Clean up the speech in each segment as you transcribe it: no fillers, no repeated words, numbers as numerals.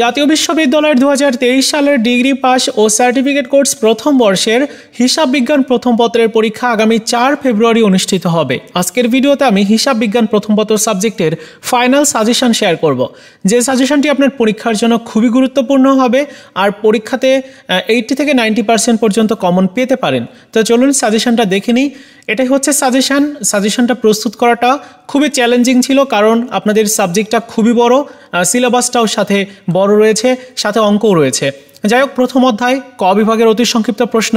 জাতীয় বিশ্ববিদ্যালয়ের 2023 সালের ডিগ্রি পাস ও সার্টিফিকেট কোর্স প্রথম বর্ষের হিসাব বিজ্ঞান প্রথম পত্রের পরীক্ষা আগামী 4 ফেব্রুয়ারি অনুষ্ঠিত হবে। আজকের ভিডিওতে আমি হিসাব বিজ্ঞান প্রথম পত্র সাবজেক্টের ফাইনাল সাজেশন শেয়ার করব, যে সাজেশনটি আপনার পরীক্ষার জন্য খুবই গুরুত্বপূর্ণ হবে আর পরীক্ষাতে 80 থেকে 90% পর্যন্ত কমন পেতে পারেন। তো চলুন সাজেশনটা দেখে নিই। এটাই হচ্ছে সাজেশনটা প্রস্তুত করাটা খুবই চ্যালেঞ্জিং ছিল, কারণ আপনাদের সাবজেক্টটা খুবই বড়, সিলেবাসটাও সাথে বড় রয়েছে, সাথে অঙ্কও রয়েছে। যাই হোক, প্রথম অধ্যায় ক বিভাগের অতি সংক্ষিপ্ত প্রশ্ন।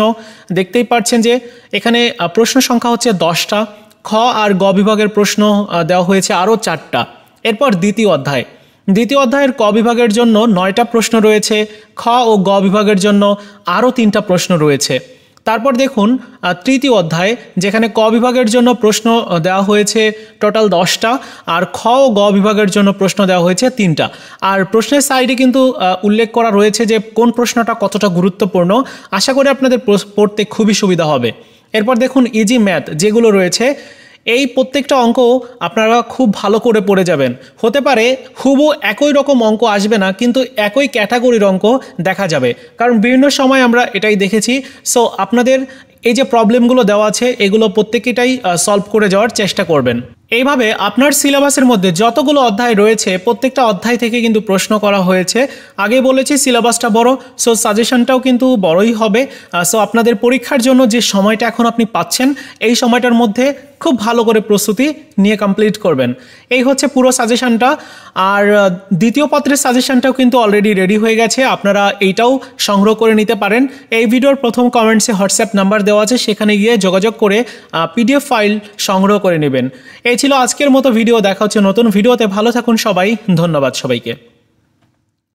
দেখতেই পাচ্ছেন যে এখানে প্রশ্ন সংখ্যা হচ্ছে 10টা, খ আর গ বিভাগের প্রশ্ন দেওয়া হয়েছে আরও 4টা। এরপর দ্বিতীয় অধ্যায়ের ক বিভাগের জন্য 9টা প্রশ্ন রয়েছে, খ ও গ বিভাগের জন্য আরও 3টা প্রশ্ন রয়েছে। তারপর দেখুন তৃতীয় অধ্যায়, যেখানে ক বিভাগের জন্য প্রশ্ন দেওয়া হয়েছে টোটাল 10টা, আর খ ও গ বিভাগের জন্য প্রশ্ন দেওয়া হয়েছে 3টা। আর প্রশ্নের সাইডে কিন্তু উল্লেখ করা রয়েছে যে কোন প্রশ্নটা কতটা গুরুত্বপূর্ণ। আশা করি আপনাদের পড়তে খুবই সুবিধা হবে। এরপর দেখুন ইজি ম্যাথ যেগুলো রয়েছে, এই প্রত্যেকটা অঙ্ক আপনারা খুব ভালো করে পড়ে যাবেন। হতে পারে হুবহু একই রকম অঙ্ক আসবে না, কিন্তু একই ক্যাটাগরির অঙ্ক দেখা যাবে, কারণ বিভিন্ন সময় আমরা এটাই দেখেছি। সো আপনাদের এই যে প্রবলেমগুলো দেওয়া আছে, এগুলো প্রত্যেকটাই সলভ করে যাওয়ার চেষ্টা করবেন। এইভাবে আপনার সিলেবাসের মধ্যে যতগুলো অধ্যায় রয়েছে, প্রত্যেকটা অধ্যায় থেকে কিন্তু প্রশ্ন করা হয়েছে। আগে বলেছি সিলেবাসটা বড়, সো সাজেশনটাও কিন্তু বড়ই হবে। সো আপনাদের পরীক্ষার জন্য যে সময়টা এখন আপনি পাচ্ছেন, এই সময়টার মধ্যে খুব ভালো করে প্রস্তুতি নিয়ে কমপ্লিট করবেন। এই হচ্ছে পুরো সাজেশনটা। আর দ্বিতীয় পত্রের সাজেশনটাও কিন্তু অলরেডি রেডি হয়ে গেছে, আপনারা এইটাও সংগ্রহ করে নিতে পারেন। এই ভিডিওর প্রথম কমেন্টসে হোয়াটসঅ্যাপ নাম্বার দেওয়া আছে, সেখানে গিয়ে যোগাযোগ করে পিডিএফ ফাইল সংগ্রহ করে নেবেন। এই ছিল আজকের মতো ভিডিও। দেখা হচ্ছে নতুন ভিডিওতে। ভালো থাকুন সবাই, ধন্যবাদ সবাইকে।